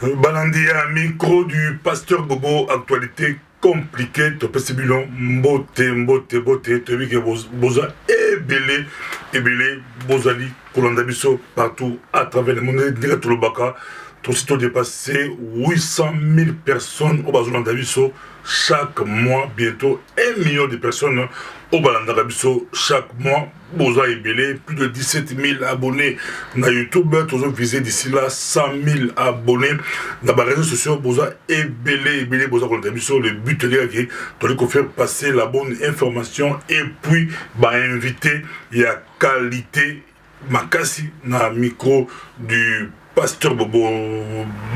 Balandia, micro du pasteur Bobo, actualité compliquée, topé bilan, mbote, tu que boza ebele, bozali, Kolandabiso, partout à travers le monde, direct le Baka, tout sitôt dépassé 800 000 personnes au Bazolandabiso chaque mois, bientôt 1 million de personnes au Balandabiso chaque mois. Boza ebele, plus de 17 000 abonnés na YouTube, tous visé d'ici là 100 000 abonnés dans les réseaux sociaux. Boza ebele, boza Kolandabiso, le but est de faire passer la bonne information et puis inviter, il y a qualité makasi na micro du pasteur Bobo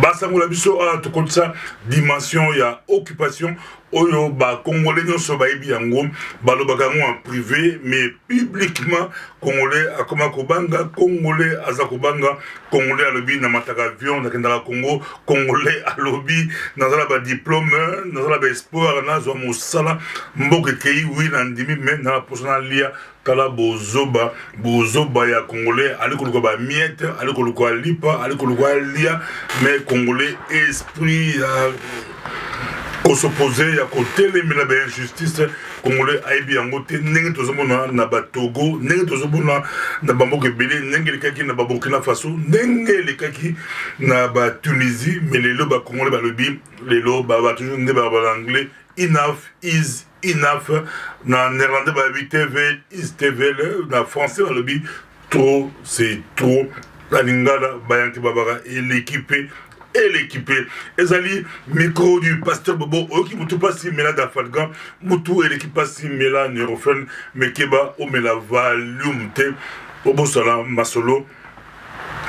Basangola biso a tout comme ça dimension il y a occupation oyo ba congolais nyonso ba ebi yango balobaka ngo en privé mais publiquement congolais akoma kobanga congolais azakobanga congolais alobi na mataka avion na kendala Congo congolais alobi nazala ba diplôme nazala ba espoir nazwa mosala mboke kei wi na ndimi même na posona lia kala bozoba ya congolais ali koluka ba miette ali koluka lipa ali koluka lia mais congolais esprit qu'on s'opposait à côté les mais la injustice congolais aibi yango te ndenge tozomona na Batogo ndenge tozomona na bamboka ebele ndenge lekaki na Burkina Faso ndenge lekaki na Tunisie mais lelo ba congolais balobi lelo ba toujours nde ba anglais enough is enough na néerlandais ba TV is TV na français balobi trop c'est trop la lingala bayanti babara et l'équipé ezali micro du pasteur Bobo oki mutu pasi mela d'Afalgan mutu et l'équipe pasi mela neurophone mekeba o mela volume te Bobo sala masolo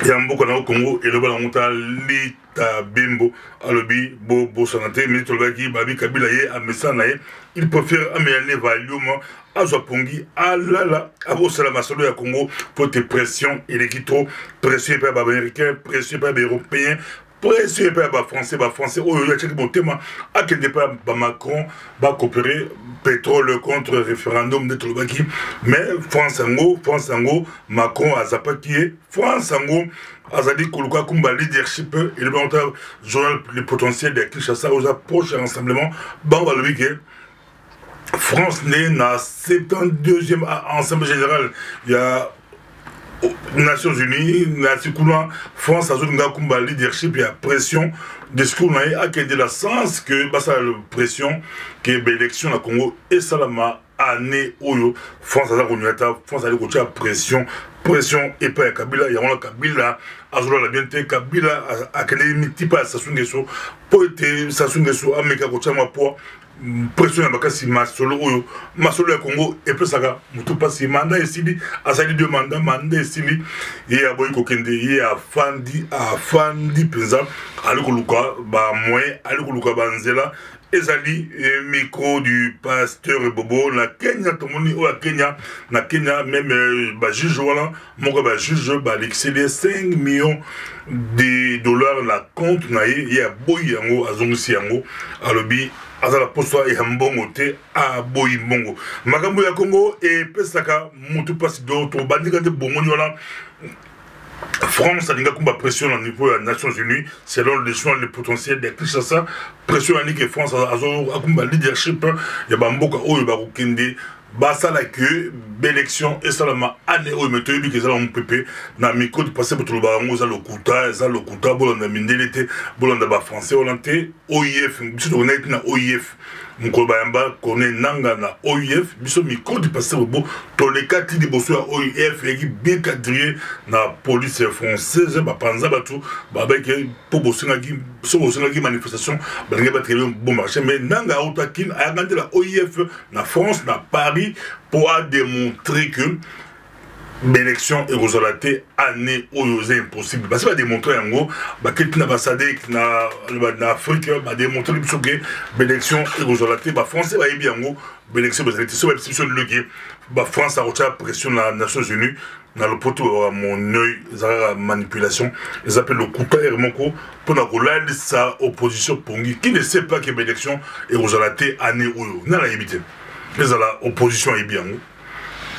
ya mboka na Congo et le bala monta lita bimbo alobi Bobo sanate minute lobaki babi kabila ye amesa na ye il préfère amener volume azopongi alala abo sala masolo ya Congo pour te pression et l'équipe trop pression par américain pression par européen pression par français oh il y a check mon thème à quel départ Macron va coopérer pétrole contre référendum de Tolobaki mais France Ango Macron a zapaki France Ango azadi koluka kumba leadership et le journal le potentiel de Kinshasa aux approches et rassemblement bamba le week-end France n'est na 72e Assemblée générale il y a Nations Unies, France a un leadership et la pression discours a de la sens que ça la pression que l'élection au Congo et ça la année où France a pression et pas Kabila il y a Kabila azola la bienté Kabila a quel type à Sassou Nguesso pour être Sassou Nguesso à Meka Kochama pour pression ya bakasi masolo ya Congo et puis ça mutu pasi mandat esili asali deux mandats mandat esili et ya boy kokende et afandi penza ali koluka ba moyen ali koluka banzela ezali micro du pasteur Bobo na Kenya tomoni o Kenya na Kenya même ba juge wala moko ba juge ba l'excédé 5 millions de dollars la compte na ya boy yango azongisi yango alobi azala poso ya mbongo te a boy mbongo makambo ya Congo et pesaka mutu pasi d'autres bandika de bongo nyola France a dit qu'on pression au niveau des Nations Unies selon les choix le potentiel des Kinshasa pression à que France a leadership il y a bamboka oyo ba kokende basa la que l'élection et ça la année où mais tu dis que ça on peut na micro de passer pour le barango ça le kuta bolanda mindelete bolanda ba français hollandais OIF biso on est na OIF mukolo bayamba connaît nanga na OIF biso micro de passer bo to les quatre de bosso OIF et bien cadré na police française ba panza batu ba avec pour bossinga qui manifestation ba nga ba très bon marché mais nanga otakin a gagné la OIF na France na Paris pour démontrer que l'élection est resolutée année où c'est impossible. Parce que va démontrer en gros, quelqu'un n'a pas sadé na Afrique, va démontrer que l'élection est resolutée. France va bien en gros, l'élection est resolutée. C'est le France a reçu la pression dans les Nations Unies. Dans le poteau, mon œil, la manipulation, ils appellent le coup de Monko pour la sa opposition Pongi qui ne sait pas que l'élection est resolutée année où. N'a la évité. Mais à la opposition est bien.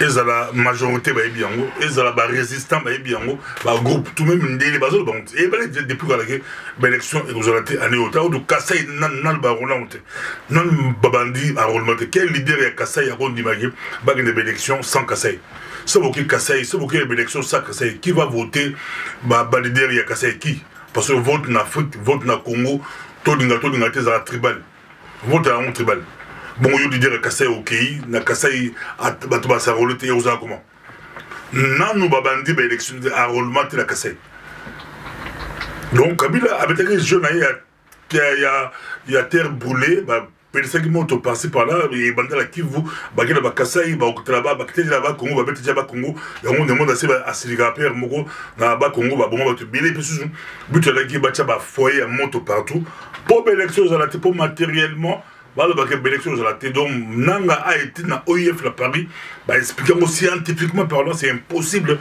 ils ont la majorité, ils ont la résistance, groupe, tout même une délai, et depuis l'élection, ils ont été année au temps, de Kassai, nan baronante, non babandi, à roulement, quel leader est Kassai, à Rondimagé, bague de l'élection sans Kassai. C'est beaucoup Kassai, c'est beaucoup l'élection sans Kassai. Qui va voter, leader est Kassai, qui? Parce que vote en Afrique, vote en Congo, tout le monde est tribal. Vote à un tribal. Bon, il y a des Kassai au pays, na Kassai a sa rôle et aux comment. Non, nous babandi l'élection à roulement de la Kassai. Donc, Kabila, avec les jeunes, il y a terre brûlée, c'est qui monte par-ci par-là, et la Kivu, la Kassai, là-bas, Congo, Congo, et on demande à Siligaper, Moko, là-bas, Congo, bon, tu billet, puis but là qui bat foyer, monte partout. Pour l'élection, pour matériellement, l'élection, donc, Nanga a été dans OIF la Paris, expliquant scientifiquement parlant, c'est impossible,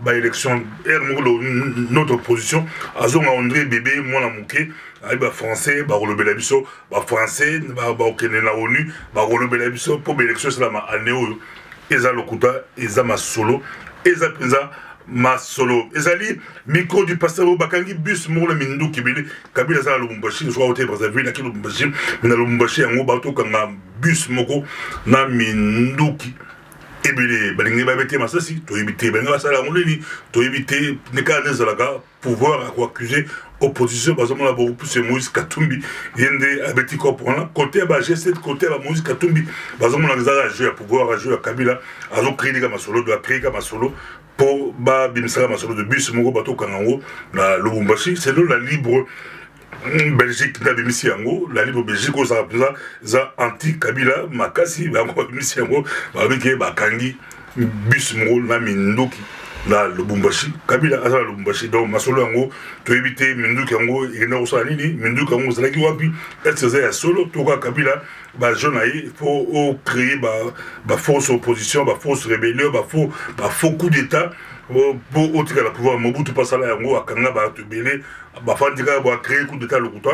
l'élection, notre position, à Zonga André, bébé, moi, la mouké, français, relever la biso, français, na ONU, relever la biso, pour l'élection, c'est la année, Eza Lokuta, Eza Masolo, Eza Pisa, Masolo. Ezali, micro du pasteur Bakangi, bus, Moule Mindou, Kibili, Kabila Zala Lubumbashi, je crois au Brazzaville, Naki Lubumbashi, mais na Lubumbashi, en haut, bateau, quand bus, Moko, na Mindouki. Ebile, balingi babete masasi, to éviter, benga sala ngolini, to éviter, neka nezalaga, pouvoir accuser opposition, par exemple, beaucoup plus Moïse Katumbi, yende abeti kopona, côté à G7, côté à Moïse Katumbi, par exemple, on a joué à pouvoir, à jouer à Kabila, à l'eau créer comme solo, doit créer comme solo, pour bimsala masolo de bus, Moko bateau Kanango, la Lubumbashi, c'est là la libre. Belgique n'a pas mis Siango, la libre Belgique, ça représente ça anti-Kabila, Makasi, mis Siango, avec Bakangi, bus Moro, na Mindoki, là, le Bumbashi, Kabila, à le Bumbashi, donc Masolo Ango, tu évites Mindoki Ango, et n'a pas Nini, Mindoki Ango, c'est là qui va puis, elle se faisait à solo, Toka Kabila, jeune, il faut créer force opposition, force rébellion, faux coup d'État. Pour autre la pouvoir Mobutu passe là yango akanga ba te belé ba fandika ba créer coup d'état le couteau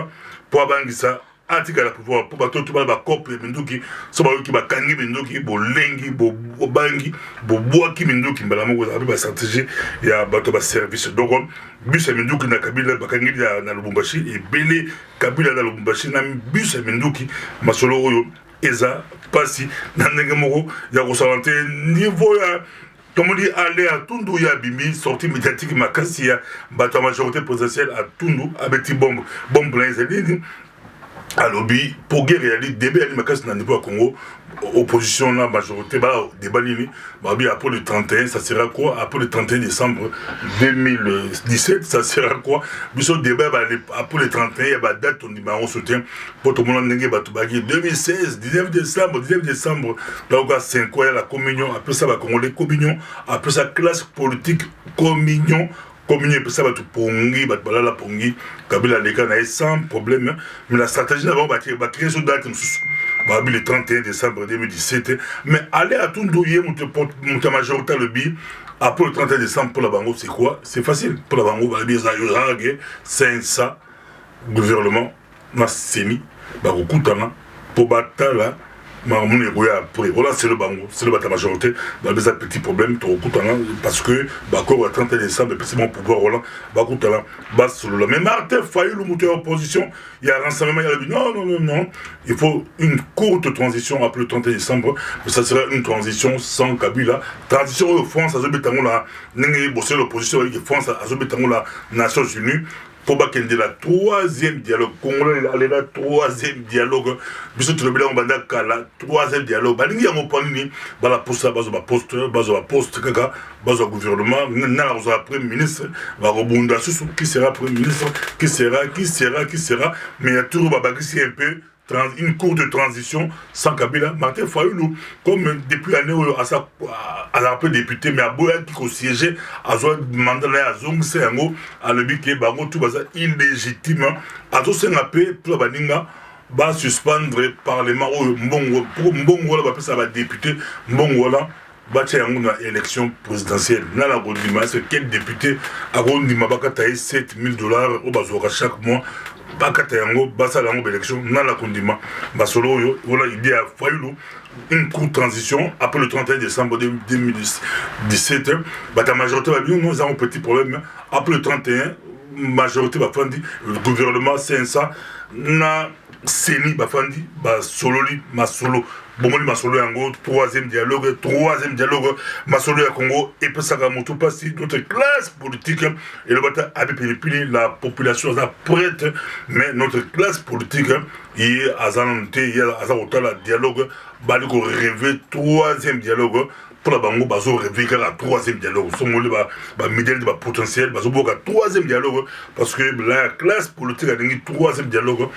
pour abangisa atika la pouvoir pour bato to ba cop minduki so ba ki ba kangi minduki bo lengi bo bangi bo boaki minduki mbala mo ba stratégie ya bato ba service donc bus minduki na Kabila ba kangi na Lubumbashi et belé Kabila na Lubumbashi na bus minduki masolo oyo eza pasi na ndenge moko ya ko salante niveau ya. Comme on dit, aller à Tundu, ya bimi, sortie médiatique, makasi, ya, bateau majorité potentielle à Tundu, avec des bombes pleines, à lobby, pour guerre, début, makasi, n'a pas au Congo, opposition, la majorité, débat, après le 31, ça sera quoi? Après le 31 décembre 2017, ça sera quoi? Biso débat, après le 31, il y a une date, on soutient, pour tout le monde, 2016, 19 décembre, là, on a 5 ans, la communion, après ça, va Congolais, communion, après ça, classe politique, communion, après ça, va tout pongi, la pongi, Kabila, les gars, sans problème, mais la stratégie d'abord, va créer ce date, le 31 décembre 2017, mais aller à Tundouye, mon majorité le bi, après le 31 décembre pour la Bango, c'est quoi? C'est facile. Pour la Bango, c'est ça, gouvernement, na semi, pour battre là, pour relancer le Bango, c'est le bata majorité, dans des petits problèmes, parce que, le 31 décembre, c'est mon pouvoir, mais Martin Fayulu, le opposition, il y a un rassemblement, il a dit non, il faut une courte transition après le 31 décembre, mais ça sera une transition sans Kabila. Transition de France, à l'opposition, avec France, à la Nations Unies. Pour qu'il y ait la troisième dialogue, Congolais, la troisième dialogue, bisous tu le bilan banda la troisième dialogue, balingi ya mopani, bala posta bazo ba poste kaka, bazo gouvernement, na la premier ministre, va rebondir sur qui sera premier ministre, qui sera, mais il y a toujours babagisi un peu. Une courte transition sans Kabila, Martin Fayulu, comme depuis l'année où à la peu député, mais à Boya qui siégeait, à Zoa Mandala, à Zong Seyango, à l'objet qui est tout baza illégitime, à tout Sengapé, tout la baninga, va suspendre le Parlement, pour Mbongo, ça va député, Mbongo là. Batia une élection présidentielle. Là, la Gondima, c'est quel député a Gondima Bakataï $7 000 au Bazoka chaque mois bakata yango basala yango élection na la kondima basolo yo voilà idée a faillu une courte transition après le 31 décembre 2017 ta majorité va bien nous avons un petit problème après le 31 majorité va fandi le gouvernement c'est ça na seni ba fandi ba sololi masolo bomoli masolo yango troisième dialogue masolo ya Congo et puis ça va monter passer notre classe politique et le bata abipili la population est prête mais notre classe politique il est à zanonté il y a à dialogue ba ko rêver troisième dialogue pour la bango bazo rêver la troisième dialogue somoli ba modèle de potentiel bazo boka troisième dialogue parce que la classe politique a dit troisième dialogue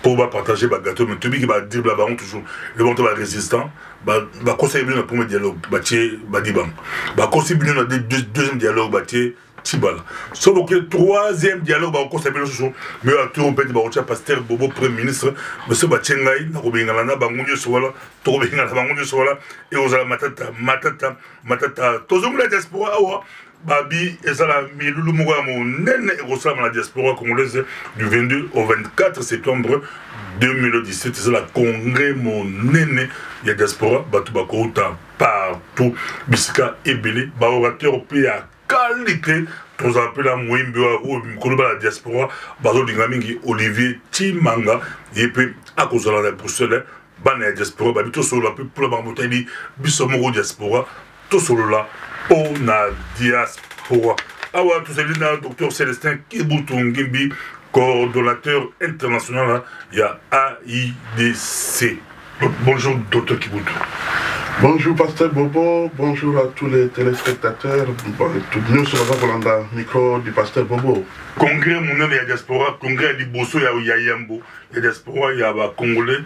pour partager ba gâteau mais tubi qui va dire la bango toujours le bon va résistant ba conseiller bien le premier dialogue ba tie ba dibam ba conseiller bien le deuxième dialogue ba tie Tibala. Sauf que troisième dialogue, on conseille bien ce mais à tout on peut dire pasteur Bobo premier ministre, monsieur Bachengai, na Robingalana, Bangunyo Sola, Tobinga Bangunyo Sola, et aux matata, toujours la diaspora, Babi, et ça la Milulu Mougamo, Nen et Rossam la diaspora congolaise du 22 au 24 septembre 2017, c'est la congrès mon néné, il y a diaspora, Batubakouta, partout, Bisika, Ebele, Baorateur, P.A. qualité tous appelés à Mouimbi ou la diaspora bazo dingamingi Olivier Timanga et puis à cause de la Bruxelles la diaspora babito solo la pour la bambotani bisomoro diaspora tout solo là pour la diaspora awa tout c'est le docteur Célestin Kibutu Ngimbi coordonnateur international il y a AIDC. Bonjour docteur Kibutu. Bonjour Pasteur Bobo, bonjour à tous les téléspectateurs. Nous sommes dans le micro du Pasteur Bobo. Congrès, mon nom est diaspora, congrès du Bosso, il y a Yambo, il y a diaspora, il y a Congolais,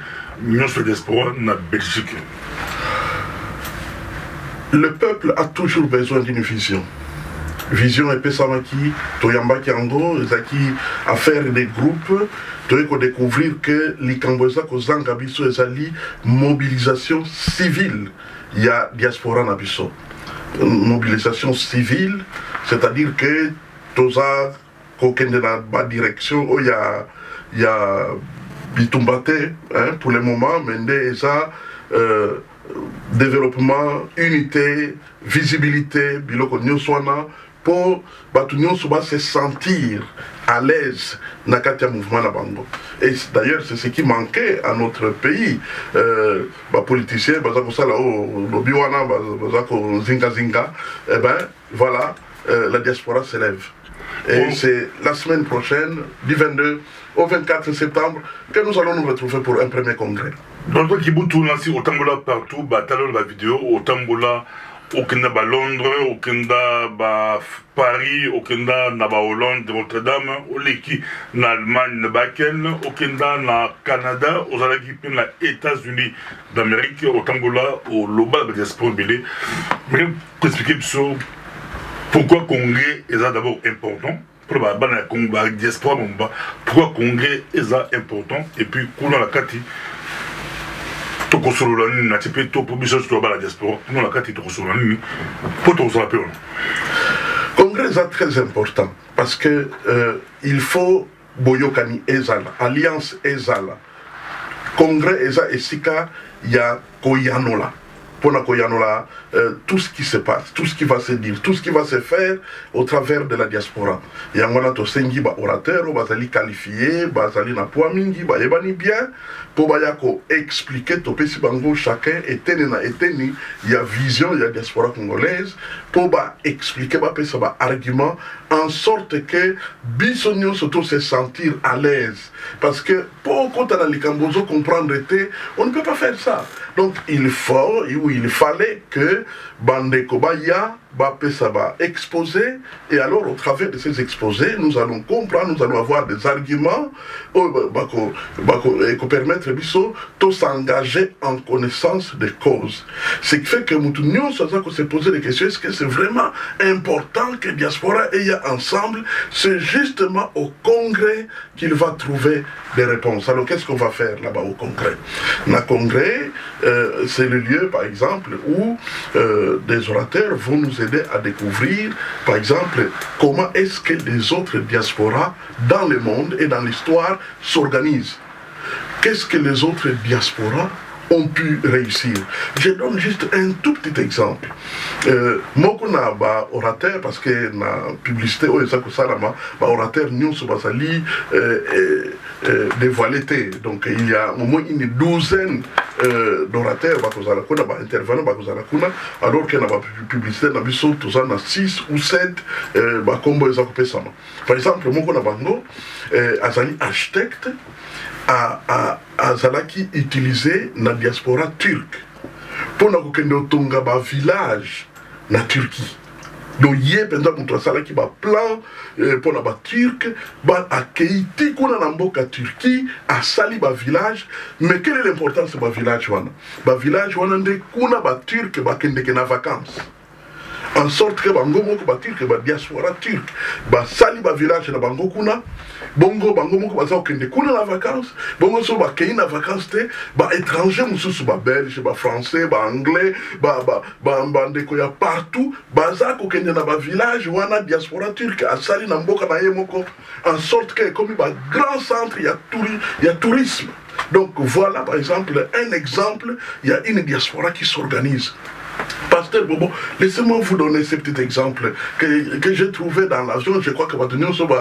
nous sommes diaspora, dans la Belgique. Le peuple a toujours besoin d'une vision. Vision et Pesamaki, Toyamba Kiango, Zaki, à faire des groupes. Tu dois découvrir que les Cambodgiens, Kozanga Bisso et Zali, mobilisation civile, il y a diaspora Nabisso. Mobilisation civile, c'est-à-dire que Toza, qu'aucun de la direction, il y a Bitumbate, pour le moment, Mende et ça, développement, unité, visibilité, Biloko Nyoswana, pour se sentir à l'aise dans le mouvement de Bango. Et d'ailleurs, c'est ce qui manquait à notre pays. Les politiciens, eh ben, voilà, la diaspora s'élève. Et c'est la semaine prochaine, du 22 au 24 septembre, que nous allons nous retrouver pour un premier congrès. Donc, il y a au Tambola partout, la vidéo, au Tambola, au Kenda Londres, au Kenda Paris, au Kenda Hollande de Notre-Dame, au Leki na Allemagne na Bakel, au Kenda na Canada, aux États-Unis d'Amérique, au Tambola, au Loba de diaspora belé. Mais pour expliquer pourquoi le congrès est d'abord important. Pour la diaspora, pourquoi le congrès est important et puis comment la Kati. Congrès est très important parce que il faut Boyokani Ezala, Alliance Ezala. Congrès Eza Esika, il y a Koyanola. Pour la Koyanola, tout ce qui se passe, tout ce qui va se dire, tout ce qui va se faire au travers de la diaspora. Il y a un sengi orateur, bazali qualifié, bazali na poamingi, bayebani bien, pour bayako expliquer topesi bango chacun eteni na eteni, il y a vision, il y a diaspora congolaise, pour expliquer pesa ba argument en sorte que bisonio surtout se sentir à l'aise. Parce que pour quand on a les Cambodgiens comprendre on ne peut pas faire ça. Donc il fallait que Bande Kobaya va exposer, et alors au travers de ces exposés, nous allons comprendre, nous allons avoir des arguments qui permettre de s'engager en connaissance des causes. Ce qui fait que nous se poser des questions, est-ce que c'est vraiment important que Diaspora aille ensemble? C'est justement au congrès qu'il va trouver des réponses. Alors qu'est-ce qu'on va faire là-bas au congrès? Dans le congrès, c'est le lieu, par exemple, où des orateurs vont nous aider à découvrir, par exemple, comment est-ce que les autres diasporas dans le monde et dans l'histoire s'organisent. Qu'est-ce que les autres diasporas ont pu réussir. Je donne juste un tout petit exemple. Moi, on a un orateur, parce que la publicité, orateur, nous sommes dévoilé. Donc, il y a au moins une douzaine d'orateurs, intervenants, alors qu'il y a une publicité, il y a 6 ou 7 par exemple, moi, on a un architecte azalaki utilisé na diaspora turque pour na kokende tonga ba village na Turquie. Donc hier pendant que azalaki ba plan pour na ba turc ba accueilli kuna na mboka Turquie a sali ba village. Mais quelle est l'importance de ba village wana? Ba village wana nde kuna ba turc ba kende na vacances. En sorte que bango moko ba turc ba diaspora turque ba sali ba village na bango kuna bongo bango moko baza okende kuna na vacances bongo so ba kei na vacances te ba étranger mususu ba belge ba français ba anglais ba ndeko ya partout baza kokende na ba village wana diaspora turque a sali na mboka na ye moko en sorte que comme ba grand centre ya tourisme. Donc voilà par exemple un exemple, il y a une diaspora qui s'organise. Pasteur Bobo, laissez-moi vous donner ce petit exemple que j'ai trouvé dans l'avion. Je crois que nous sommes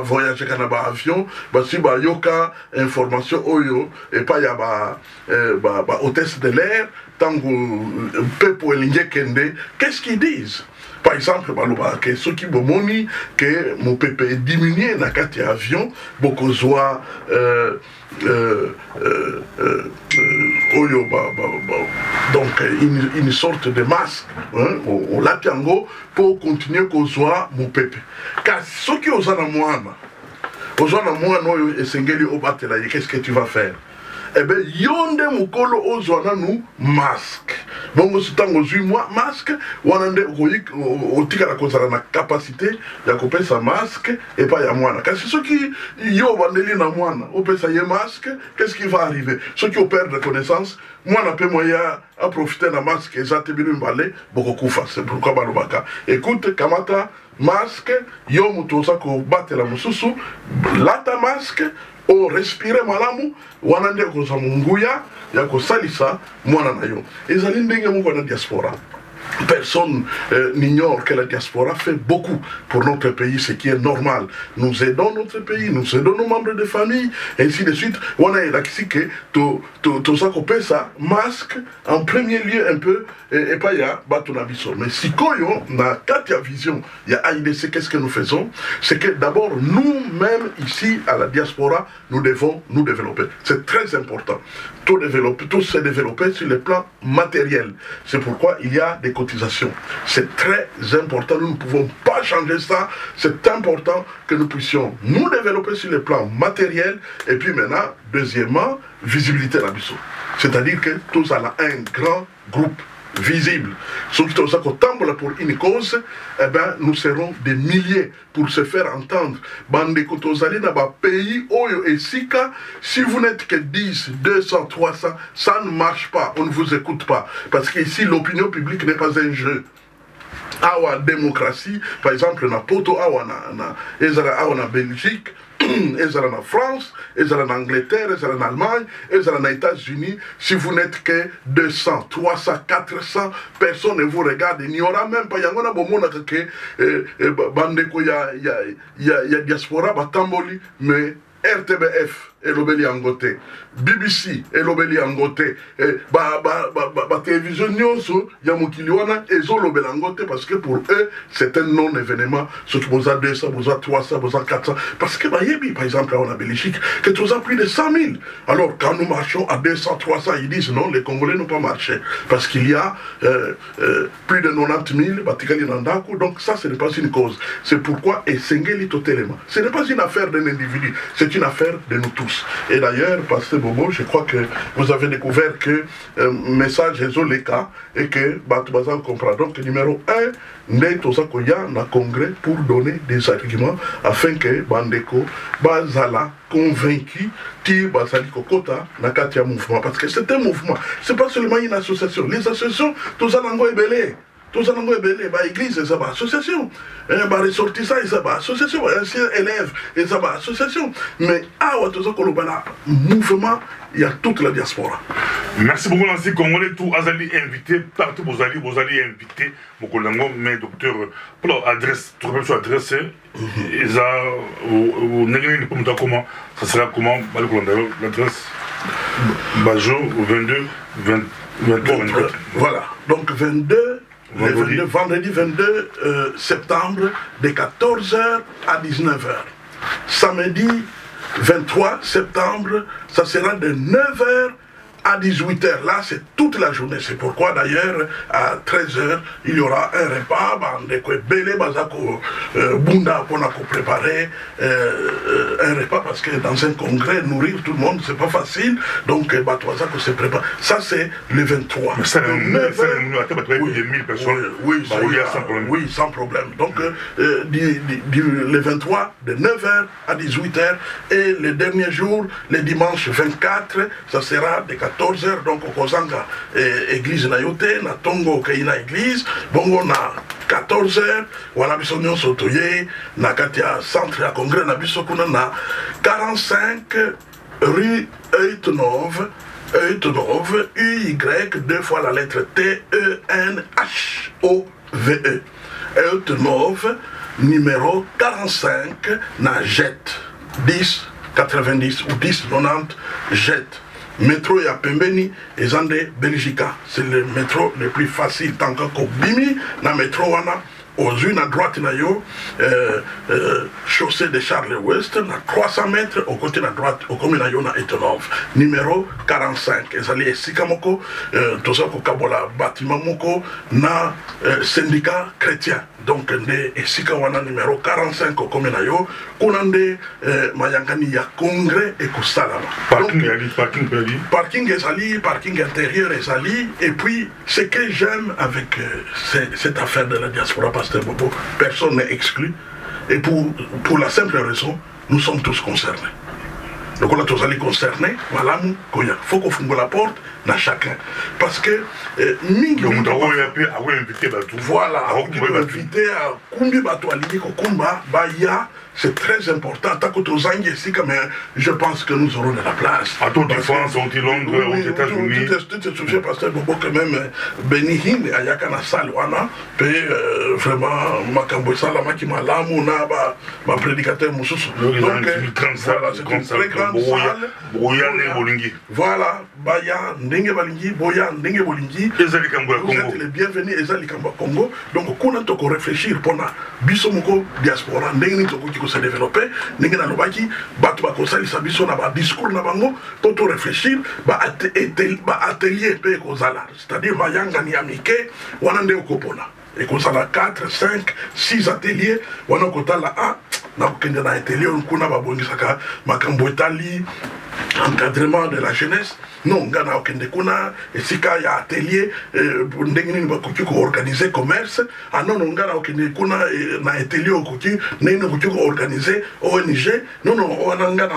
voyager dans l'avion, si yoka information oyo et pas y a hôtesse de l'air tant que peuple kende, qu'est-ce qu'ils disent? Par exemple, que ceux qui bomoni que mon pépé est diminué dans quatre avions, beaucoup soit donc une sorte de masque au lapiango pour continuer qu'on soit mon pépé. Car ceux qui osent en moi, et sengeli au batela, qu'est-ce que tu vas faire? Eh bien, yonde mukolo ozwana nous masque. Bongo sitango zui moi masque, wanande otika la kozala na capacité ya kopesa masque et pas ya mwana. Car c'est ceux qui yo bandeli na mwana, opesa ye masque, qu'est-ce qui va arriver? Ceux qui opèrent de connaissance, mwana pe moya à profiter na masque et ça te binu mbale, boko kufa. C'est pourquoi balobaka. Écoute, kamata masque, yo mutosa ko batela mususu, lata masque, o respire malamu wanande ko nguya ya ko salisa mwana na yo ezali ndenge moko na diaspora. Personne n'ignore que la diaspora fait beaucoup pour notre pays, ce qui est normal. Nous aidons notre pays, nous aidons nos membres de famille, et ainsi de suite. On a élaxi que tout ça qu'on ça, masque, en premier lieu un peu, et pas y a batonabiso. Mais si koyo, na katia vision, il y a AIDC, qu'est-ce que nous faisons? C'est que d'abord, nous-mêmes, ici, à la diaspora, nous devons nous développer. C'est très important. Tout se développer sur le plan matériel. C'est pourquoi il y a des cotisations. C'est très important, nous ne pouvons pas changer ça. C'est important que nous puissions nous développer sur le plan matériel. Et puis maintenant, deuxièmement, visibilité la biso. C'est-à-dire que tous allons un grand groupe visible. Ceux qui sont pour une cause, eh ben, nous serons des milliers pour se faire entendre. Bande Kotozali dans un pays, Oyo et Sika, si vous n'êtes que 10, 200, 300, ça ne marche pas, on ne vous écoute pas. Parce qu'ici, l'opinion publique n'est pas un jeu. Awa démocratie, par exemple, na Poto, Awa na Belgique, ezala na France, ezala na Angleterre, ezala na Allemagne, ezala na États-Unis. Si vous n'êtes que 200, 300, 400 personnes et vous regardez, il n'y aura même pas, il y a un moment que bandeko ya diaspora batamboli, mais RTBF et l'obéli angoté, BBC et l'obéli angoté, télévision nyonso ya mokiliwana et l'obéli angoté parce que pour eux c'est un non-événement. Ce qui vous a 200, vous a 300, vous a 400. Parce que par exemple en Belgique, que tu as plus de 100 000. Alors quand nous marchons à 200, 300, ils disent non, les Congolais n'ont pas marché parce qu'il y a plus de 90 000. Donc ça, ce n'est pas une cause. C'est pourquoi et Sengeli totalement. Ce n'est pas une affaire d'un individu, c'est une affaire de nous tous. tous. Et d'ailleurs, Pasteur Bobo, je crois que vous avez découvert que message est les cas et que Batubaza comprend. Donc, numéro 1, Nde Tosakoya na congrès pour donner des arguments afin que Bandeko Bazala convaincu ti Bazali Kokota na katia mouvement. Parce que c'est un mouvement, c'est pas seulement une association. Les associations, tout ça n'en est belé. Tout ça, l'église, ça va association. Un ressortissant, ça va association. Un ancien élève, ça va association. Mais à Ouattouza-Kolobala, mouvement, il y a toute la diaspora. Merci beaucoup, Nancy Congolais. Tout Azali invité, partout vous allez invité. Mokolango, mais docteur, pour l'adresse, tout le monde sur l'adresse, comment ça sera comment l'adresse Bajo, 22, 23, 24. Voilà, donc 22. Vendredi 22 septembre de 14h à 19h. Samedi 23 septembre, ça sera de 9h à 18h. Là, c'est toute la journée. C'est pourquoi d'ailleurs, à 13h, il y aura un repas. Bunda pour préparer un repas parce que dans un congrès, nourrir tout le monde, c'est pas facile. Donc, Batoazako se prépare. Ça, c'est le 23. Mais ça, il y a 1000 personnes. Oui, sans problème. Donc, le 23, de 9h à 18h. Et le dernier jour, le dimanche 24, ça sera de 14h, donc au Kozanga, église na yote, na Tongo Keina église, bongo na 14h, wana biso nyonso toye, na katia centre ya congrès na biso kuna na 45 rue Eutenove, UY, 2 fois la lettre T-E-N-H-O-V-E. Eutenove, numéro 45, na Jet, 10 90 ou 10 90 Jet. Métro ya Pembeni et Zande Belgica. C'est le métro le plus facile tant que Bimi, na métro wana. Aux unes à droite, na yo, chaussée de Charles-Ouest, na 300 mètres, au côté de la droite, au commune na yo na Etonov. Numéro 45. Et ça lié Sikamoko, Tosako Kabola, bâtiment Moko, na syndicat chrétien. Donc, ne Sikawana numéro 45 au commune na yo, Konande, Mayangani ya congrès et Kosalama. Parking Ezali, parking intérieur Ezali, et puis, ce que j'aime avec cette affaire de la diaspora, Pasteur Bobo, personne n'est exclu, et pour la simple raison, nous sommes tous concernés. Donc on a tous allés concernés, voilà, il faut qu'on fonde la porte à chacun. Parce que, voilà, on peut inviter à Kumbi Batoali, Kokumba, Baya, c'est très important. Je pense que nous aurons de la place. À toute défense, on dit Londres, aux États-Unis. Tu te souviens, Pasteur Bobo, que même Benihin, Ayakana Salwana, vraiment, Makambo Salama qui m'a l'amuna, ma prédicateur Moussous. Donc, voilà, c'est une très grande salle. Voilà, Baya, Ndenge Balingi, Boya, Ndenge Bolingi. Vous êtes les bienvenus, Ezali Kamba Congo. Donc, on a tout réfléchir pour la Bissomoko diaspora, Ndenge Toko se développer, Ndenge Nalobaki, Batba Kosali Sabiso, na discours na bango, pour tout réfléchir, atelier P Kozala, c'est-à-dire Mayanga ni Amike, Wanande Okopona. Et qu'on s'en a 4, 5, 6 ateliers, on a côté là, na atelier, on a babongisaka, Makambo Etali, encadrement de la jeunesse. Non, Gana Okendekuna, et si il y a atelier, pour organiser commerce, ah non, non, Gana Okendekuna, na atelier au côté, pour organiser ONG, non, non, on a Gana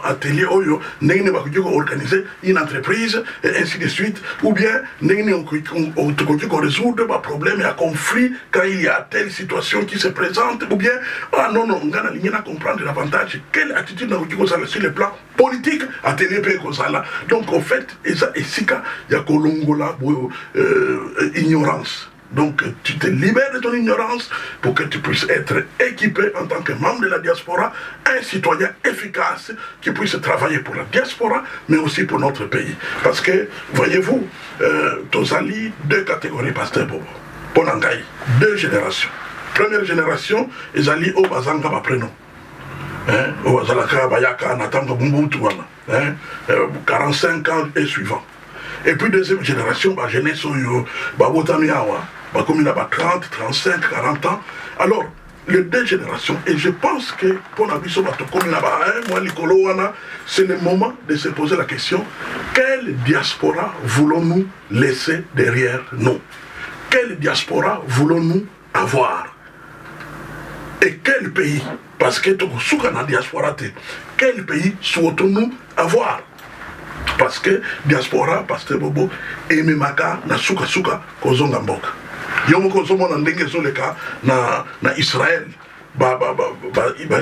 atelier, pour organiser une entreprise, et ainsi de suite, ou bien, on résoudre des problèmes et un conflit quand il y a telle situation qui se présente, ou bien, ah non, non, Gana Lingena comprendre davantage quelle attitude n'a sur le plan politique, atelier Pékozala. Donc, en fait, il y a Kolongola, ignorance. Donc, tu te libères de ton ignorance pour que tu puisses être équipé en tant que membre de la diaspora, un citoyen efficace qui puisse travailler pour la diaspora, mais aussi pour notre pays. Parce que, voyez-vous, Tozali, 2 catégories, Pasteur Bobo. Ponangaï, 2 générations. Première génération, ils allaient au Bazanga, ma prénom. 45 ans et suivant. Et puis deuxième génération, jeunesse, 30, 35, 40 ans. Alors, les deux générations. Et je pense que pour la vie, c'est le moment de se poser la question, quelle diaspora voulons-nous laisser derrière nous? Quelle diaspora voulons-nous avoir? Et quel pays? Parce que la diaspora, quel pays souhaitons-nous avoir? Parce que diaspora, Pasteur Bobo, et Mimaka, na suka kozonga mboka. Yomoko somona ndenge zoleka na Israël. Ba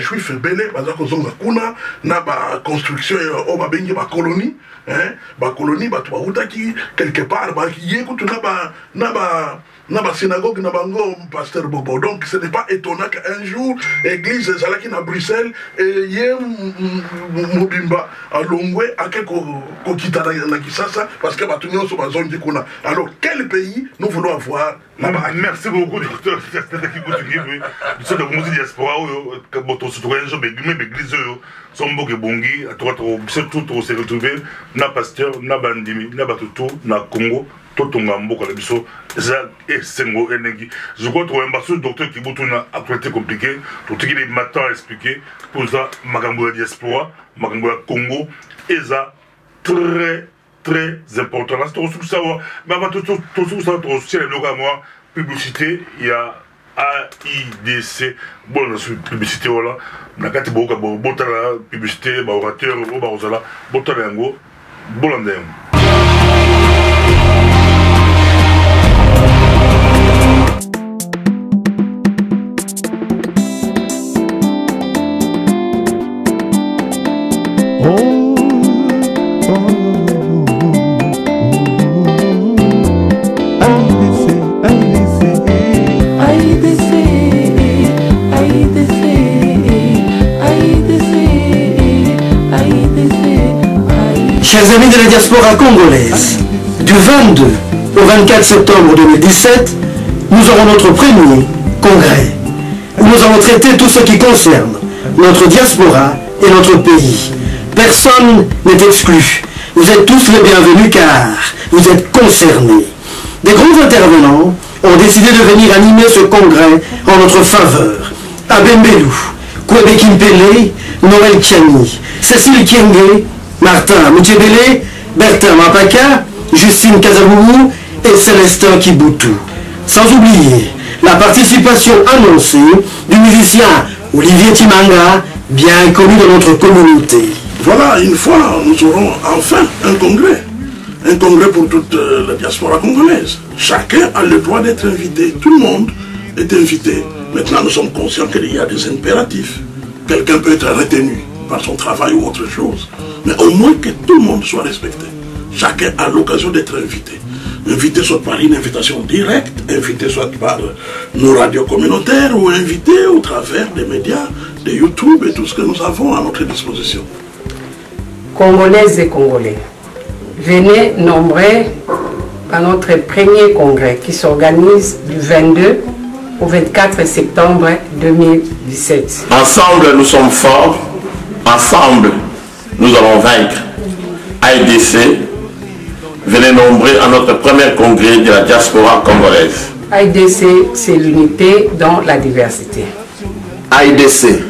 juif belé, baza kozonga kuna, na ba construction o ba bengi ba colonie, ba colonie ba tuba utaki quelque part ba yekutu na ba synagogue na bango Pasteur Bobo. Donc ce n'est pas étonnant qu'un jour église zalaki na Bruxelles et yé mobimba à Longwe à ko kita na Kisasa parce que ba tunyo so ba zone kuna. Alors quel pays nous voulons avoir là-bas? Merci beaucoup docteur. C'est de musique diaspora que boto citoyen jo l'église son boke bongi à toi surtout se retrouver na pasteur na bandimi na batutu na Congo. Je crois que le docteur qui a actualité compliquée, tout ce qui est maintenant à expliquer, pour ça, Magambo diaspora, Magambo Congo, et ça, très important. Là, c'est tout ça, mais tout ça, aussi, moi, publicité, il y a AIDC, bon, la publicité, voilà, la carte de publicité, orateur, Botala, Botalango, Bolandem. Chers amis de la diaspora congolaise, du 22 au 24 septembre 2017, nous aurons notre premier congrès où nous allons traiter tout ce qui concerne notre diaspora et notre pays. Personne n'est exclu. Vous êtes tous les bienvenus car vous êtes concernés. Des grands intervenants ont décidé de venir animer ce congrès en notre faveur. Abembelou, Kwebe Kimpele, Noël Kiani, Cécile Kienge, Martin Moutchebele, Bertin Mapaka, Justine Kazabougou et Célestin Kibutu. Sans oublier la participation annoncée du musicien Olivier Timanga, bien connu dans notre communauté. Voilà, une fois, nous aurons enfin un congrès. Un congrès pour toute la diaspora congolaise. Chacun a le droit d'être invité. Tout le monde est invité. Maintenant, nous sommes conscients qu'il y a des impératifs. Quelqu'un peut être retenu par son travail ou autre chose. Mais au moins que tout le monde soit respecté. Chacun a l'occasion d'être invité. Invité soit par une invitation directe, invité soit par nos radios communautaires ou invité au travers des médias, de YouTube et tout ce que nous avons à notre disposition. Congolaises et Congolais, venez nombreux à notre premier congrès qui s'organise du 22 au 24 septembre 2017. Ensemble, nous sommes forts. Ensemble, nous allons vaincre. AIDC, venez nombreux à notre premier congrès de la diaspora congolaise. AIDC, c'est l'unité dans la diversité. AIDC,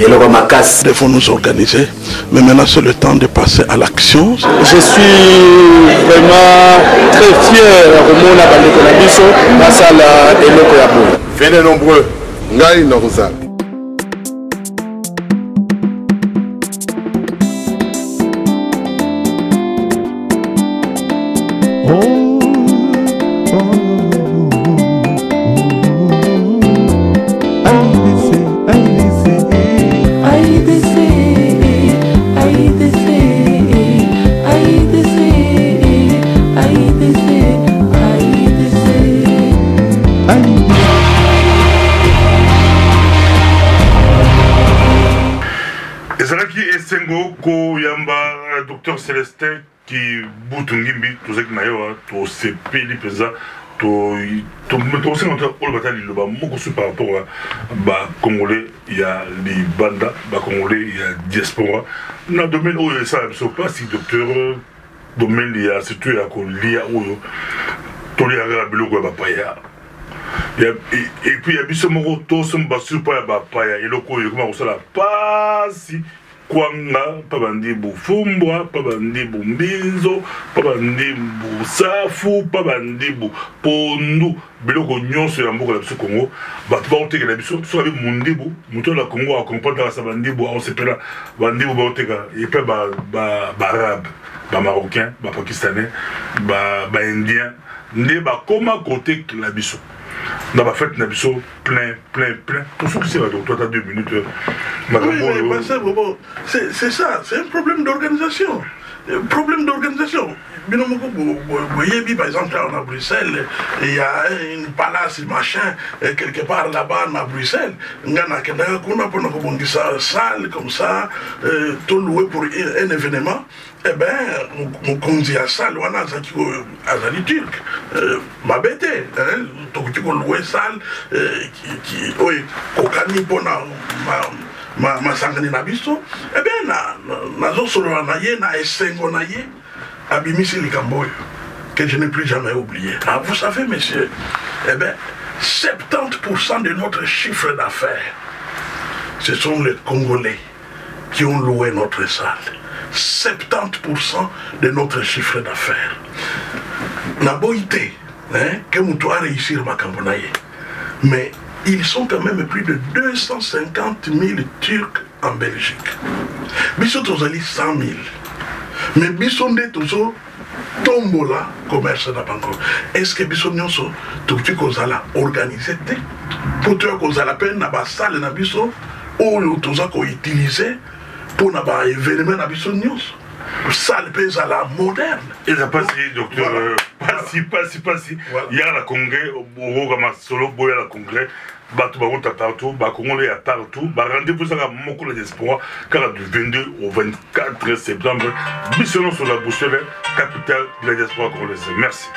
et le Ramakas. Il faut nous organiser, mais maintenant c'est le temps de passer à l'action. Je suis vraiment très fier de mon abandon grâce à la Eloko Yabo. Venez nombreux. Ngai Noruza. Docteur Célestin qui bouge ngimbi tout ça qui n'a eu tout c'est pili pesa tout c'est notre all bataille le bas beaucoup par rapport à bah congolais il y a les bandas bah congolais il y a diaspora dans le domaine où ça ne sais pas si docteur domaine il y a surtout à Kolia où tout les arabes le quoi bah Et puis il y a biso moko to some basu pa ya bapa ya eloko yo comment ça la pasi kwanga pa bandi bufumbwa pa bandi bumbinzo pa bandi busafu pa bandi pondu biloko nyonso ya mboka la biso Congo bato ba oteka la biso so avec mundibu muto la Congo a comprendre ça bandibu on se pela bandibu ba oteka et puis ba arabe ba marocain ba pakistanais ba indien ne ba koma côté la biso dans la fête Nabiso plein pour ceux qui c'est donc toi t'as 2 minutes c'est ça, c'est un problème d'organisation. Problème d'organisation. Par exemple, là, on a Bruxelles, il y a une palace, machin, quelque part là-bas, à Bruxelles. On a une salle comme ça, tout loué pour un événement. Eh bien, on conduit à ça, on a Azali Turc, ma bête, donc tu peux louer salle, qui, oui, Kokani Bona, ma sangani na biso, eh bien, nazo solo naye, na esengo naye, abimisi likamboyo, que je n'ai plus jamais oublié. Ah, vous savez, messieurs, eh bien, 70% de notre chiffre d'affaires, ce sont les Congolais qui ont loué notre salle. 70% de notre chiffre d'affaires. Naboïté, que nous doit réussir ma cambonaye. Mais ils sont quand même plus de 250 000 Turcs en Belgique. Bissot Ozali 100 000. Mais Bissot de toujours tombola commerce na banco. Est-ce que Bissot nyonso tout kozala organisé pour toi kozala peine na ba salle na Bissot ou toza ko utiliser pour un événement à Bissonios. Ça, le pays à la moderne. Et ça passe, docteur, pas si. Il y a la congrès, au Rogama Solo, Boya la congrès, Batoubaronta partout, Bakongolais à partout, rendez-vous ça à Moko la diaspora, car du 22 au 24 septembre, Bissonios sur la boussole, capitale de la diaspora congolaise. Merci.